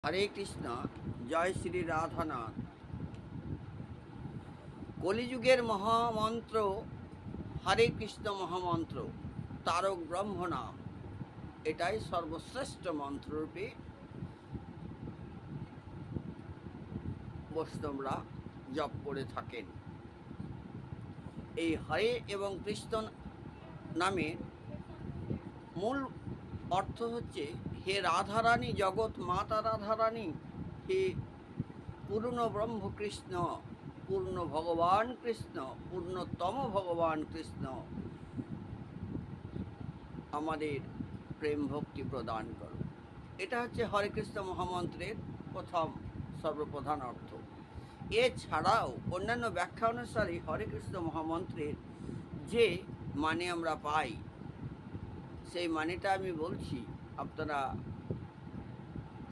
হরে কৃষ্ণ। জয় শ্রী রাধানাথ। কলিযুগের মহামন্ত্র হরে কৃষ্ণ মহামন্ত্র, তারক ব্রহ্ম নাম, এটাই সর্বশ্রেষ্ঠ মন্ত্ররূপে বৈষ্ণবরা জপ করে থাকেন। এই হরে এবং কৃষ্ণ নামের মূল অর্থ হচ্ছে, হে রাধারানী, জগৎ মাতা রাধারানী, হে পূর্ণ ব্রহ্ম কৃষ্ণ, পূর্ণ ভগবান কৃষ্ণ, পূর্ণতম ভগবান কৃষ্ণ, আমাদের প্রেম ভক্তি প্রদান করো। এটা হচ্ছে হরে কৃষ্ণ মহামন্ত্রের প্রথম সর্বপ্রধান অর্থ। এছাড়াও অন্যান্য ব্যাখ্যা অনুসারে হরে কৃষ্ণ মহামন্ত্রের যে মানে আমরা পাই, সেই মানেটা আমি বলছি, আপনারা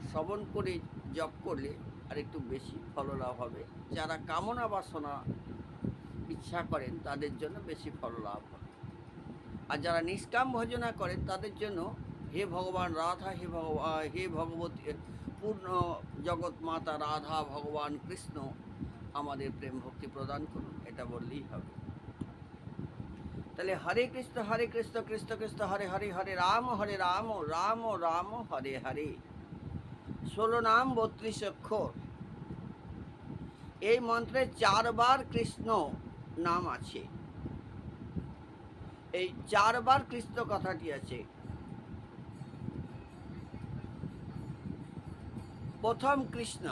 শ্রবণ করে জপ করলে আর একটু বেশি ফললাভ হবে। যারা কামনা বাসনা ইচ্ছা করেন তাদের জন্য বেশি ফললাভ হবে, আর যারা নিষ্কাম ভজনা করেন তাদের জন্য হে ভগবান রাধা, হে ভগবতী, পূর্ণ জগৎ মাতা রাধা, ভগবান কৃষ্ণ আমাদের প্রেম ভক্তি প্রদান করুন, এটা বললেই হবে। তাহলে হরে কৃষ্ণ কৃষ্ণ কৃষ্ণ হরে হরে, হরে রাম রাম রাম হরে হরে। 16 নাম 32 অক্ষর। এই মন্ত্রে 4 বার কৃষ্ণ নাম আছে। এই 4 বার কৃষ্ণ কথাটি আছে। প্রথম কৃষ্ণ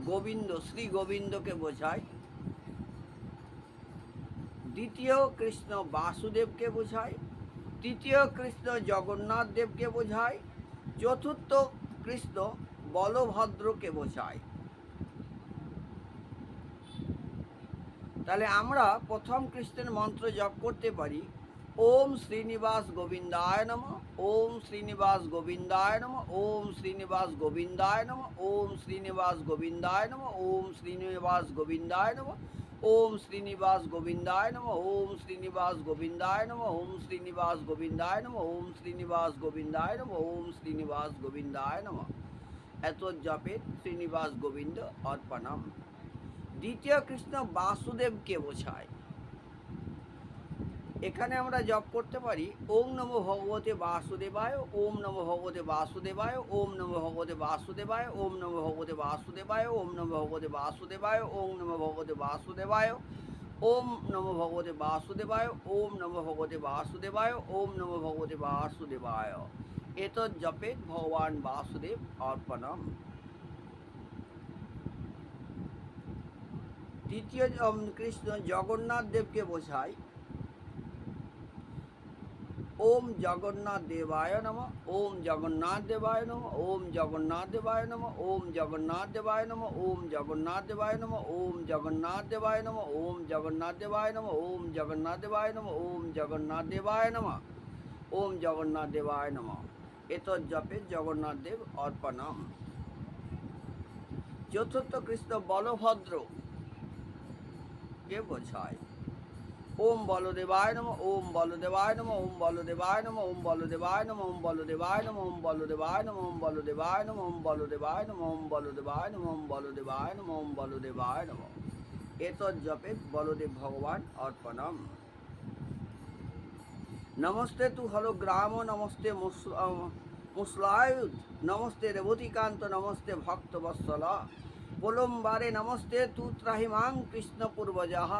গোবিন্দ, শ্রী গোবিন্দকে বোঝায়। দ্বিতীয় কৃষ্ণ বাসুদেবকে বোঝায়। তৃতীয় কৃষ্ণ জগন্নাথ দেবকে বোঝায়। চতুর্থ কৃষ্ণ বলভদ্রকে বোঝায়। তাহলে আমরা প্রথম কৃষ্ণের মন্ত্র জপ করতে পারি, ওম শ্রীনিবাস গোবিন্দায় নমঃ, ওম শ্রীনিবাস গোবিন্দায় নমঃ, ওম শ্রীনিবাস গোবিন্দায় নমঃ, ওম শ্রীনিবাস গোবিন্দায় নমঃ, ওম শ্রীনিবাস গোবিন্দায় নমঃ, ওম শ্রীনিবাস গোবিন্দায় নমঃ, ওম শ্রীনিবাস গোবিন্দায় নমঃ, ওম শ্রীনিবাস গোবিন্দায় নমঃ, ওম শ্রীনিবাস গোবিন্দায় নমঃ, ওম শ্রীনিবাস গোবিন্দায় নমঃ। এত জপে শ্রীনিবাস গোবিন্দ অর্পণম। দ্বিতীয় কৃষ্ণ বাসুদেবকে বোঝায়। এখানে আমরা জপ করতে পারি, ওম নমো ভগবতে বাসুদেবায়, ওম নমো ভগবতে বাসুদেবায়, ওম নমো ভগবতে বাসুদেবায়, ওম নমো ভগবতে বাসুদেবায়, ওম নমো ভগবতে বাসুদেবায়, ওম নমো ভগবতে বাসুদেবায়, ওম নমো ভগবতে বাসুদেবায়, ওম নমো ভগবতে বাসুদেবায়, ওম নমো ভগবতে বাসুদেবায়। এতৎ জপে ভগবান বাসুদেব অর্পণম। তৃতীয় কৃষ্ণ জগন্নাথ দেবকে বোঝায়। ওম জগন্নাথ দেবায় নমঃ, ওম জগন্নাথ দেবায় নমঃ, ওম জগন্নাথ দেবায় নমঃ, ওম জগন্নাথ দেবায় নমঃ, ওম জগন্নাথ দেবায় নমঃ, ওম জগন্নাথ দেবায় নমঃ, ওম জগন্নাথ দেবায় নমঃ, ওম জগন্নাথ দেবায় নমঃ, ওম জগন্নাথ দেবায় নমঃ, ওম জগন্নাথ দেবায় নমঃ। এতৎ জপে জগন্নাথ দেব অর্পণম। চতুর্থ কৃষ্ণ বলভদ্র কে বোঝায়। ওম বলদেবায় নমঃ, ওম বলদেবায় নমঃ, ওম বলদেবায় নমঃ, ওম বলদেবায় নমঃ, ওম বলদেবায় নমঃ, ওম বলদেবায় নমঃ, ওম বলদেবায় নমঃ, ওম বলদেবায় নমঃ, ওম বলদেবায় নমঃ, ওম বলদেবায় নমঃ, ওম বলদেবায় নমঃ। এতৎ জপে বলদেব ভগবান অর্পণম। নমস্তে তু হলো গ্রাম, নমস্তে মুসলায়ুধ, নমস্তে রেবতীকান্ত, নমস্তে ভক্ত বৎসল, প্রলম্বারে নমস্তে তু ত্রাহিমাং কৃষ্ণ পূর্বজঃ।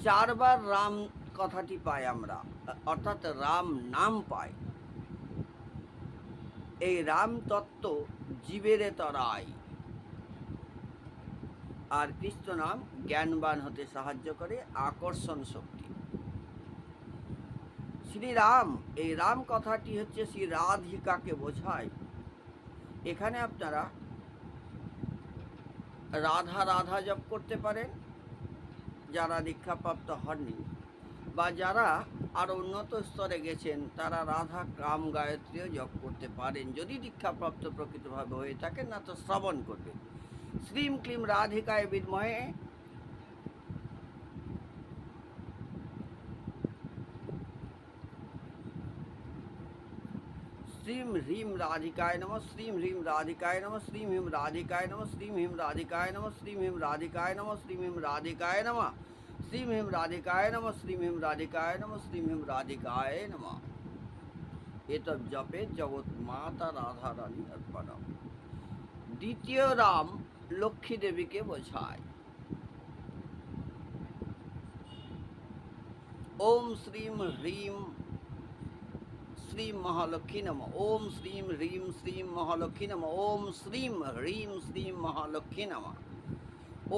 4 বার রাম কথাটি পাই আমরা, অর্থাৎ রাম নাম পাই। এই রাম তত্ত্ব জীবেরে তরাই, আর কৃষ্ণ নাম জ্ঞানবান হতে সাহায্য করে, আকর্ষণ শক্তি। শ্রীরাম, এই রাম কথাটি হচ্ছে শ্রী রাধিকাকে বোঝায়। এখানে আপনারা রাধা রাধা জপ করতে পারেন যারা দীক্ষাপ্রাপ্ত হননি, বা যারা আরও উন্নত স্তরে গেছেন তারা রাধা কাম গায়ত্রীও জপ করতে পারেন, যদি দীক্ষাপ্রাপ্ত প্রকৃতভাবে হয়ে থাকেন, না তো শ্রবণ করবেন। শ্রীম ক্লিম রাধিকায় বিদ্মহে শ্রীম হ্রিম রাধিকায় নমঃ, শ্রীম হ্রিম রাধিকায় নমঃ, শ্রীম হিম রাধিকায় নমঃ, শ্রীম হিম রাধিকায় নমঃ, শ্রীম হিম রাধিকায় নমঃ, শ্রীম হিম রাধিকায় নমঃ, শ্রীম হিম রাধিকায় নমঃ, শ্রীম হিম রাধিকায় নমঃ, শ্রীম হিম রাধিকায় নমঃ। এতব জপে জগৎ মাতা রাধা রানী অর্পণম। দ্বিতীয় রাম লক্ষ্মী দেবীকে বোঝায়। ওম শ্রীম হ্রিম শ্রীম মহালক্ষ্মী নমঃ, ওম শ্রীম হ্রিম শ্রীম মহালক্ষ্মী নমঃ, ওম শ্রীম হ্রিম শ্রীম মহালক্ষ্মী নমঃ,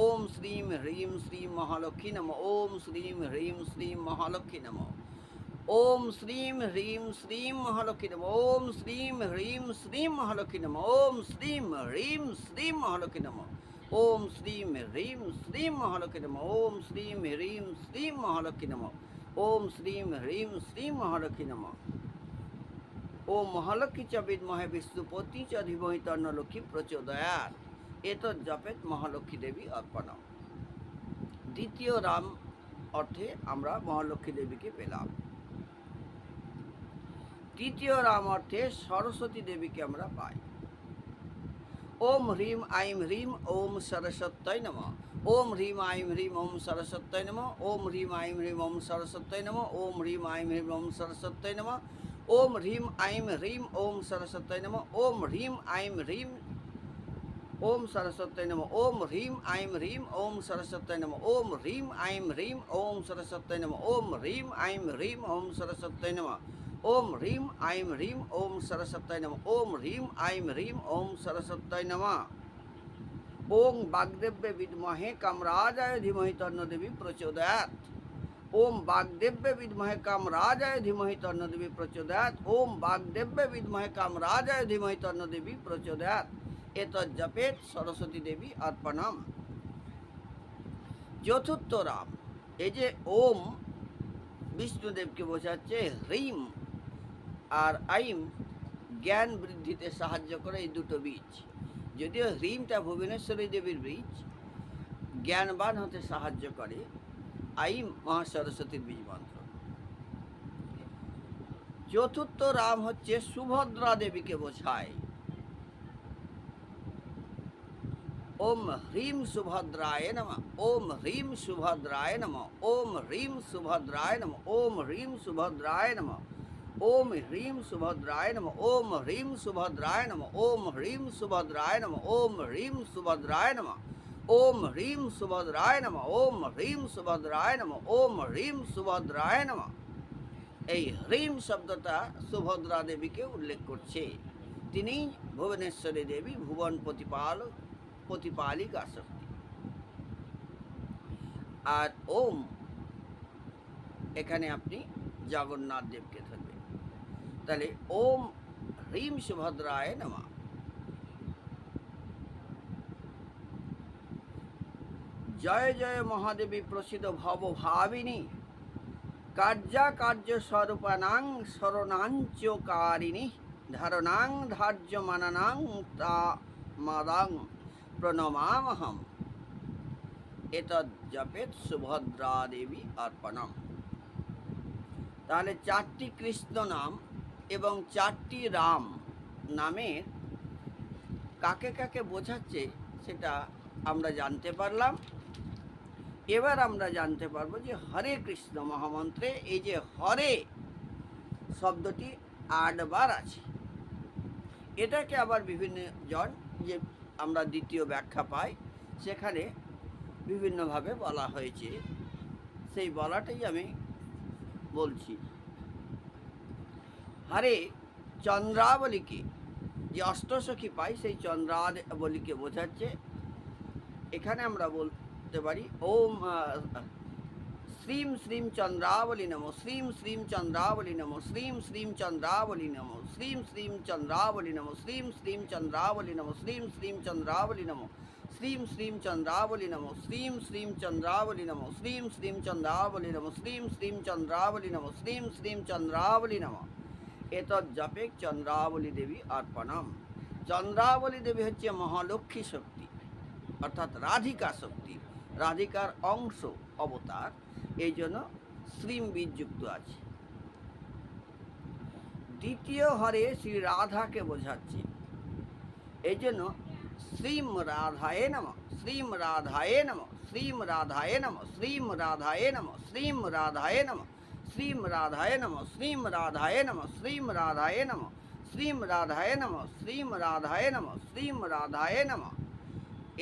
ওম শ্রীম হ্রিম শ্রীম মহালক্ষ্মী নমঃ, ওম শ্রীম হ্রিম শ্রীম মহালক্ষ্মী নমঃ, ওম শ্রীম হ্রিম শ্রীম মহালক্ষ্মী নমঃ, ওম শ্রীম হ্রিম শ্রীম মহালক্ষ্মী নমঃ, ওম শ্রীম হ্রিম শ্রীম মহালক্ষ্মী নমঃ, ওম শ্রীম হ্রিম শ্রীম মহালক্ষ্মী নমঃ, ওম শ্রীম হ্রিম শ্রীম মহালক্ষ্মী নমঃ, ওম শ্রীম হ্রিম শ্রীম মহালক্ষ্মী নমঃ। ওম মহালক্ষ্মী চ বিদ্মহে বিষ্ণুপতি চ ধীমহি তন্নো লক্ষ্মী প্রচোদয়াৎ। এতৎ জপেত মহালক্ষ্মী দেবী অর্পণম। দ্বিতীয় রাম অর্থে আমরা মহালক্ষ্মী দেবীকে পেলাম। তৃতীয় রাম অর্থে সরস্বতী দেবীকে আমরা পাই। ওম হ্রিম আইম হ্রিম ওম সরস্বত্যৈ নমঃ, ওম হ্রিম আইম হ্রিম ওম সরস্বত্যৈ নমঃ, ওম হ্রিম আইম হ্রিম ওম সরস্বত্যৈ নমঃ, ওম হ্রিম আইম হ্রিম ওম সরস্বত্যৈ নমঃ, ওম হ্রিম আইম হ্রিম ওম সরস্বত্যৈ নমঃ, ওম হ্রিম আইম হ্রিম ওম সরস্বত্যৈ নমঃ, ওম হ্রিম আইম হ্রিম ওম সরস্বত্যৈ নমঃ, ওম হ্রিম আইম হ্রিম ওম সরস্বত্যৈ নমঃ, ওম হ্রিম আইম হ্রিম ওম সরস্বত্যৈ নমঃ, ওম হ্রিম আইম হ্রিম ওম সরস্বত্যৈ নমঃ, ওম হ্রিম আইম হ্রিম ওম সরস্বত্যৈ নমঃ। ওং বাগদেব্যে বিদ্মহে কামরাজায় ধীমহি তন্নো দেবী প্রচোদয়াৎ। ওম বাগদেব্যে বিদ্মহে কামরাজায় ধীমহি তন্নো দেবী প্রচোদয়াৎ। ওম বাগদেব্যে বিদ্মহে কামরাজায় ধীমহি তন্নো দেবী প্রচোদয়াৎ। এতৎ জপেত সরস্বতী দেবী অর্পণম। চতুর্থ রাম, এই যে ওম বিষ্ণুদেবকে বোঝাচ্ছে, হ্রিম আর আইম জ্ঞান বৃদ্ধিতে সাহায্য করে এই দুটো বীজ। যদিও হ্রিমটা ভুবনেশ্বরী দেবীর বীজ, জ্ঞানবান হতে সাহায্য করে। আইম মহাসরস্বতীর বীজ মন্ত্র। চতুর্থ রাম হচ্ছে সুভদ্রা দেবীকে বোঝায়। ওম হ্রিম সুভদ্রায় নমঃ, ওম হ্রিম সুভদ্রায় নমঃ, ওম হ্রিম সুভদ্রায় নমঃ, ওম হ্রিম সুভদ্রায় নমঃ, ওম হ্রিম সুভদ্রায় নমঃ, ওম হ্রিম সুভদ্রায় নমঃ, ওম হ্রিম সুভদ্রায় নমঃ, ওম হ্রিম সুভদ্রায় নমঃ, ওম হ্রিম সুভদ্রায় নমঃ, ওম হ্রিম সুভদ্রায় নমঃ, ওম হ্রিম সুভদ্রায় নমঃ। এই হ্রিম শব্দটা সুভদ্রা দেবীকে উল্লেখ করছে। তিনি ভুবনেশ্বরী দেবী, ভুবন প্রতিপালিকা শক্তি। আর ওম এখানে আপনি জগন্নাথ দেবকে ধরবেন। তাহলে ওম হ্রিম সুভদ্রায় নমঃ। জয় জয় মহাদেবী প্রসিদ্ধ ভবভাবিনী, কার্যাকার্য স্বরূপানাং শরণাঞ্চকারিণী, ধারণাং ধার্য মানানাং তামাদাং প্রণমামহম। এতৎ জপেত সুভদ্রা দেবী অর্পণম। তাহলে 4টি কৃষ্ণ নাম এবং 4টি রাম নামের কাকে কাকে বোঝাচ্ছে সেটা আমরা জানতে পারলাম। এবার আমরা জানতে পারবো যে হরে কৃষ্ণ মহামন্ত্রে এই যে হরে শব্দটি 8 বার আছে। এটাকে আবার বিভিন্ন জন, যে আমরা দ্বিতীয় ব্যাখ্যা পাই, সেখানে বিভিন্নভাবে বলা হয়েছে। সেই বলাটাই আমি বলছি। হরে চন্দ্রাবলীকে, যে অষ্টসখী পাই, সেই চন্দ্রাবলীকে বোঝাচ্ছে। এখানে আমরা বলতে পারি ওম শ্রীম শ্রীম চন্দ্রাবলী নমঃ, শ্রীম শ্রীম চন্দ্রাবলী নমঃ, শ্রীম শ্রীম চন্দ্রাবলী নমঃ, শ্রীম শ্রীম চন্দ্রাবলী নমঃ, শ্রীম শ্রীম চন্দ্রাবলী নমঃ, শ্রীম শ্রীম চন্দ্রাবলী নমঃ, শ্রীম শ্রীম চন্দ্রাবলী নমঃ, শ্রীম শ্রীম চন্দ্রাবলী নমঃ, শ্রীম শ্রীম চন্দ্রাবলী নমঃ, শ্রীম শ্রীম চন্দ্রাবলী নমঃ, শ্রীম শ্রীম চন্দ্রাবলী নমঃ। এতৎ জপেত চন্দ্রাবলী দেবী অর্পণম। চন্দ্রাবলী দেবী হচ্ছে মহালক্ষ্মী শক্তি, অর্থাৎ রাধিকা শক্তি, রাধিকার অংশ, অবতার। এই জন্য শ্রীম বীজ যুক্ত আছে। দ্বিতীয় হরে শ্রী রাধাকে বোঝাচ্ছি। এই জন্য শ্রীম রাধায়ে নমঃ, শ্রীম রাধায়ে নমঃ, শ্রীম রাধায়ে নমঃ, শ্রীম রাধায়ে নমঃ, শ্রীম রাধায়ে নমঃ, শ্রীম রাধায়ে নমঃ, শ্রীম রাধায়ে নমঃ, শ্রীম রাধায়ে নমঃ, শ্রীম রাধায়ে নমঃ, শ্রীম রাধায়ে নমঃ, শ্রীম রাধায়ে নমঃ।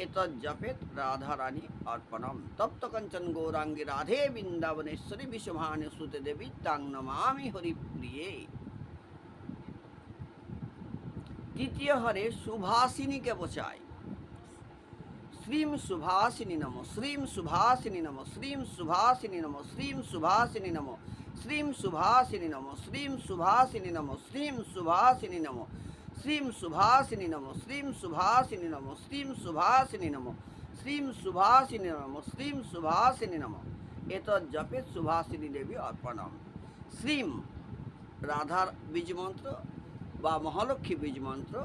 এতজ্জপেত রাধারানী অর্পণম। তপ্ত কাঞ্চন গৌরাঙ্গী রাধে বৃন্দাবনেশ্বরী বিশ্বভানু সুতে দেবী তাং নমামি হরিপ্রিয়ে। দ্বিতীয় হরে সুভাষিনীকে বোঝায়। শ্রীম সুভাষিনী নমঃ, শ্রীম সুভাষিনী নমঃ, শ্রীম সুভাষিনী নমঃ, শ্রীম সুভাষিনী নমঃ, শ্রীম সুভাষিনী নমঃ, শ্রীম সুভাষিনী নমঃ, শ্রীম সুভাষিনী নমঃ, শ্রীম সুভাষিনী নমঃ, শ্রীম সুভাষিনী নমঃ, শ্রীম সুভাষিনী নমঃ, শ্রীম সুভাষিনী নমঃ, শ্রীম সুভাষিনী নমঃ। এতজ্জপে সুভাষিনী দেবী অর্পণম। শ্রীম রাধার বীজমন্ত্র বা মহালক্ষ্মী বীজমন্ত্র,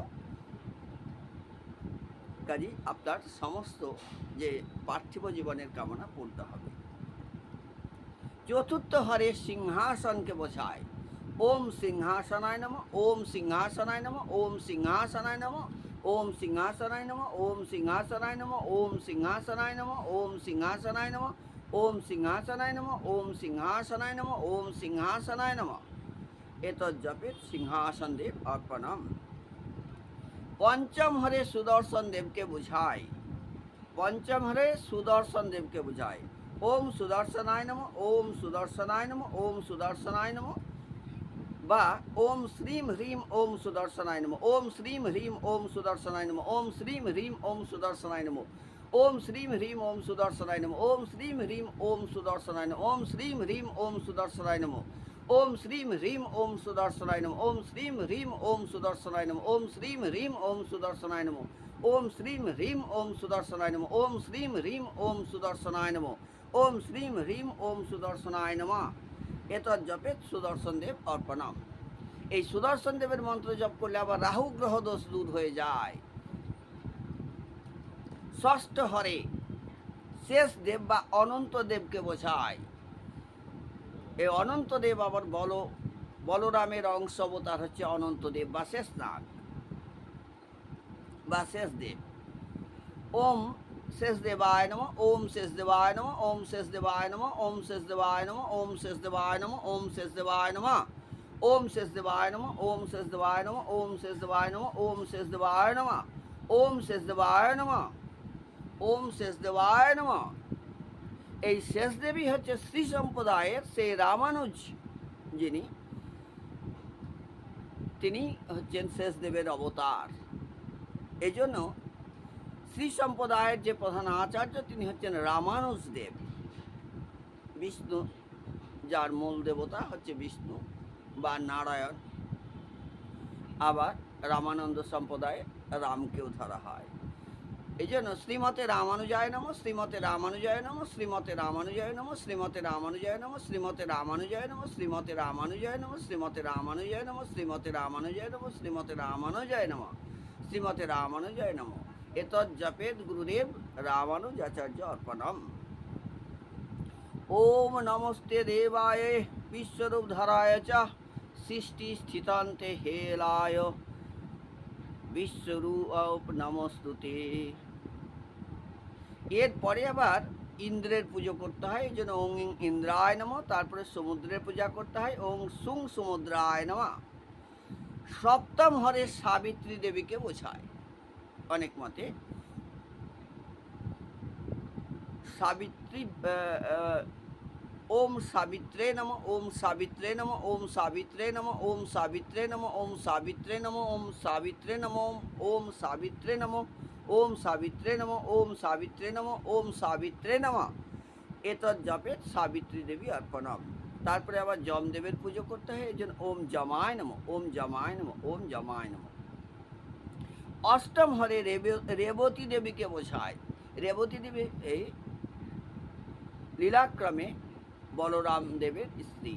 কাজী আপনার সমস্ত যে পার্থিব জীবনের কামনা পূর্ণ হবে। চতুর্থ হরে সিংহাসনকে বোঝায়। ওম সিংহাসনায় নমঃ, ওম সিংহাসনায় নমঃ, ওম সিংহাসনায় নমঃ, ওম সিংহাসনায় নমঃ, ওম সিংহাসনায় নমঃ, ওম সিংহাসনায় নমঃ, ওম সিংহাসনায় নমঃ, ওম সিংহাসনায় নমঃ, ওম সিংহাসনায় নমঃ, ওম সিংহাসনায় নমঃ। এতজ্জপেত সিংহাসন দেব অর্পণম। পঞ্চম হরে সুদর্শন দেবকে বোঝায়। পঞ্চম হরে সুদর্শন দেবকে বোঝায়। ওম সুদর্শনায় নমঃ, ওম সুদর্শনায় নমঃ, ওম সুদর্শনায় নমঃ, বা ওম শ্রীম হ্রিম ওম সুদর্শনায় নমঃ, ওম শ্রীম হ্রিম ওম সুদর্শনায় নমঃ, ওম শ্রীম হ্রিম ওম সুদর্শনায় নমঃ, ওম শ্রীম হ্রিম ওম সুদর্শনায় নমঃ, ওম শ্রীম হ্রিম ওম সুদর্শনায় নমঃ, ওম শ্রীম হ্রিম ওম সুদর্শনায় নমঃ, ওম শ্রীম হ্রিম ওম সুদর্শনায় নমঃ, ওম শ্রীম হ্রিম ওম সুদর্শনায় নমঃ, ওম শ্রীম হ্রিম ওম সুদর্শনায় নমঃ, ওম শ্রীম হ্রিম ওম সুদর্শনায় নমঃ, ওম শ্রীম হ্রিম ওম সুদর্শনায় নমঃ, ওম শ্রীম হ্রিম ওম সুদর্শনায় নমঃ। এতজ্জপেত সুদর্শন দেব অর্পণম। এই সুদর্শন দেবের মন্ত্র জপ করলে আবার রাহু গ্রহ দোষ দূর হয়ে যায়। ষষ্ঠ হরে শেষ দেব বা অনন্ত দেবকে বোঝায়। এই অনন্ত দেব আবার বলরামের অংশ অবতার হচ্ছে অনন্ত দেব বা শেষনাগ বা শেষ দেব। ওম শেষ দেবায় নমঃ, ওম শেষ দেবায় নমঃ, ওম শেষ দেবায় নমঃ, ওম শেষ দেবায় নমঃ, ওম শেষ দেবায় নমঃ, ওম শেষ দেবায় নমঃ, ওম শেষ দেবায় নমঃ, ওম শেষ দেবায় নমঃ, ওম শেষ দেবায় নমঃ, ওম শেষ দেবায় নমঃ, ওম শেষ দেবায় নমঃ, ওম শেষ দেবায় নমঃ। এই শেষ দেবী হচ্ছে শ্রী সম্প্রদায়ের সেই রামানুজ, তিনি হচ্ছেন শেষ দেবের অবতার। এই জন্য শ্রী সম্প্রদায়ের যে প্রধান আচার্য তিনি হচ্ছেন রামানুজ দেব। বিষ্ণু যার মূল দেবতা হচ্ছে বিষ্ণু বা নারায়ণ। আবার রামানন্দ সম্প্রদায়ে রামকেও ধরা হয়। এই জন্য শ্রীমতে রামানুজায় নমঃ, শ্রীমতে রামানুজায় নমঃ, শ্রীমতে রামানুজায় নমঃ, শ্রীমতে রামানুজায় নমঃ, শ্রীমতে রামানুজায় নমঃ, শ্রীমতে রামানুজায় নমঃ, শ্রীমতে রামানুজায় নমঃ, শ্রীমতে রামানুজায় নমঃ, শ্রীমতে রামানুজায় নমঃ, শ্রীমতে রামানুজায় নমঃ। এতজ্জপেত গুরুদেব রামানুজাচার্য অর্পণম। ওম নমস্তে দেবায় বিশ্বরূপ ধারায় চ সৃষ্টি স্থিতান্তে হেলায় বিশ্বরূপ নমস্তুতে। এরপরে আবার ইন্দ্রের পুজো করতে হয়। এই জন্য ওং ইন্দ্রায় নমঃ। তারপরে সমুদ্রের পূজা করতে হয়, ওং সুং সমুদ্রায় নমঃ। সপ্তম হরে সাবিত্রী দেবীকে বোঝায়। অনেক মতে সাবিত্রী, ওম সাবিত্রে নমঃ, ওম সাবিত্রে নমঃ, ওম সাবিত্রে নমঃ, ওম সাবিত্রে নমঃ, ওম সাবিত্রে নমঃ, ওম সাবিত্রে নমঃ, ওম সাবিত্রে নমঃ, ওম সাবিত্রে নমঃ, ওম সাবিত্রে নমঃ, ওম সাবিত্রে নমঃ। এতজ্জপেত সাবিত্রী দেবী অর্পণম। তারপরে আবার যমদেবের পুজো করতে হয়। এই জন্য ওম যমায় নমঃ, ওম যমায় নমঃ, ওম যমায় নমঃ। অষ্টম হরে রেবতী দেবীকে বোঝায়। রেবতী দেবী এই লীলাক্রমে বলরাম দেবের স্ত্রী।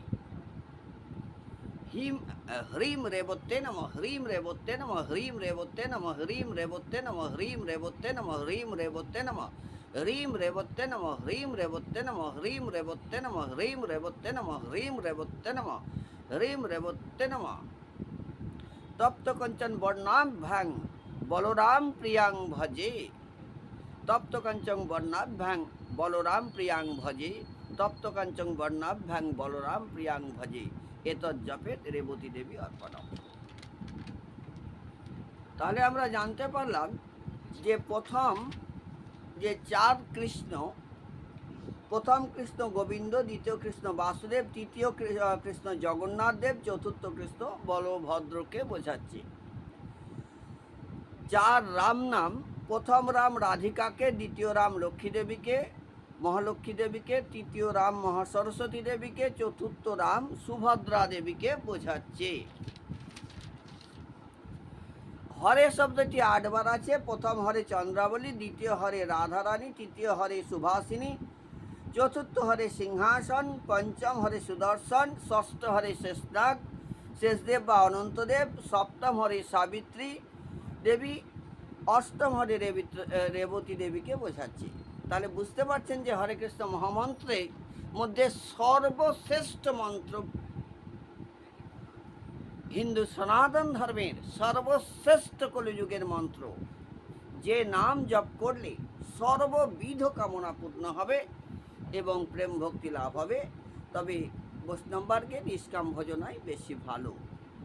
হ্রিম রেবত্যে নমঃ, হ্রিম রেবত্যে নমঃ, হ্রিম রেবত্যে নমঃ, হ্রিম রেবত্যে নমঃ, হ্রিম রেবত্যে নমঃ, হ্রিম রেবত্যে নমঃ, হ্রিম রেবত্যে নমঃ, হ্রিম রেবত্যে নমঃ, হ্রিম রেবত্যে নমঃ, হ্রিম রেবত্যে নমঃ, হ্রিম রেবত্যে নমঃ, হ্রিম রেবত্যে নমঃ। তপ্ত কাঞ্চন বর্ণাভ্যাং বলরাম প্রিয়াং ভজে। তপ্ত কাঞ্চন বর্ণাভ্যাং বলরাম প্রিয়াং ভজে। তপ্ত কাঞ্চন বর্ণাভ্যাং বলরাম প্রিয়াং ভজে। এতৎ জপেত রেবতী দেবী অর্পণম। তাহলে আমরা জানতে পারলাম যে প্রথম যে চার কৃষ্ণ, প্রথম কৃষ্ণ গোবিন্দ, দ্বিতীয় কৃষ্ণ বাসুদেব, তৃতীয় কৃষ্ণ জগন্নাথ দেব, চতুর্থ কৃষ্ণ বলভদ্রকে বোঝাচ্ছে। চার রাম নাম, প্রথম রাম রাধিকাকে, দ্বিতীয় রাম লক্ষ্মী দেবীকে, মহালক্ষ্মী দেবীকে, তৃতীয় রাম মহাসরস্বতী দেবীকে, চতুর্থ রাম সুভদ্রা দেবীকে বোঝাচ্ছে। হরে শব্দটি 8 বার আছে। প্রথম হরে চন্দ্রাবলী, দ্বিতীয় হরে রাধারানী, তৃতীয় হরে সুভাষিনী, চতুর্থ হরে সিংহাসন, পঞ্চম হরে সুদর্শন, ষষ্ঠ হরে শেষনাগ শেষদেব বা অনন্তদেব, সপ্তম হরে সাবিত্রী দেবী, অষ্টম হরে রেবতী দেবীকে বোঝাচ্ছে। তাহলে বুঝতে পারছেন যে হরে কৃষ্ণ মহামন্ত্রের মধ্যে সর্বশ্রেষ্ঠ মন্ত্র, হিন্দু সনাতন ধর্মের সর্বশ্রেষ্ঠ কলিযুগের মন্ত্র, যে নাম জপ করলে সর্ববিধ কামনা পূর্ণ হবে এবং প্রেম ভক্তি লাভ হবে। তবে বৈষ্ণববার্গে নিষ্কাম ভজনাই বেশি ভালো।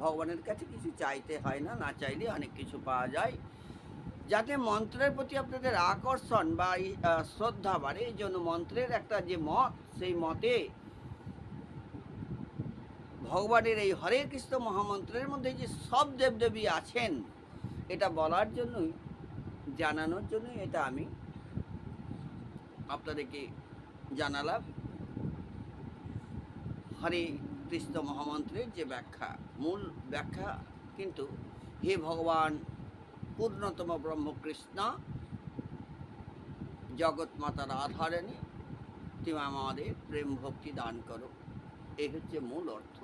ভগবানের কাছে কিছু চাইতে হয় না, না চাইলে অনেক কিছু পাওয়া যায়। যাতে মন্ত্রের প্রতি আপনাদের আকর্ষণ বা শ্রদ্ধা বাড়ে, এই জন্য মন্ত্রের একটা যে মত, সেই মতে ভগবানের এই হরে কৃষ্ণ মহামন্ত্রের মধ্যে যে সব দেবদেবী আছেন, এটা বলার জন্যই, জানানোর জন্যই এটা আমি আপনাদেরকে জানালাম। হরে কৃষ্ণ মহামন্ত্রের যে ব্যাখ্যা, মূল ব্যাখ্যা কিন্তু, হে ভগবান পূর্ণতম ব্রহ্মকৃষ্ণ জগৎ মাতা রাধারানী, তুমি আমাদের প্রেম ভক্তি দান করো, এই হচ্ছে মূল অর্থ।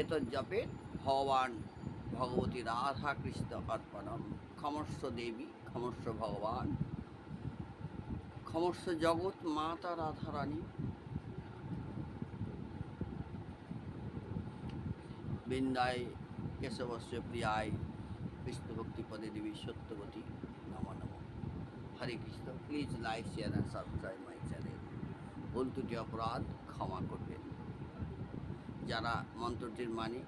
এত জপে ভগবান ভগবতী রাধা কৃষ্ণ অর্পণম। ক্ষমস্ব দেবী, ক্ষমস্ব ভগবান, ক্ষমস্ব জগৎ মাতা রাধারানী। বৃন্দায় কেশবস্য প্রিয়ায় কৃষ্ণ ভক্তি পদে দেবী সত্যবতী নমো নমঃ। Hare Krishna. Please like, share and subscribe my channel. ভুল ত্রুটি অপরাধ ক্ষমা করবেন। যারা মন্ত্রটির মানে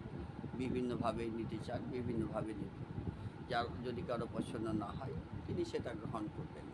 বিভিন্নভাবে নিতে চান, বিভিন্নভাবে নেবেন। যার যদি কারো পছন্দ না হয় তিনি সেটা গ্রহণ করবেন।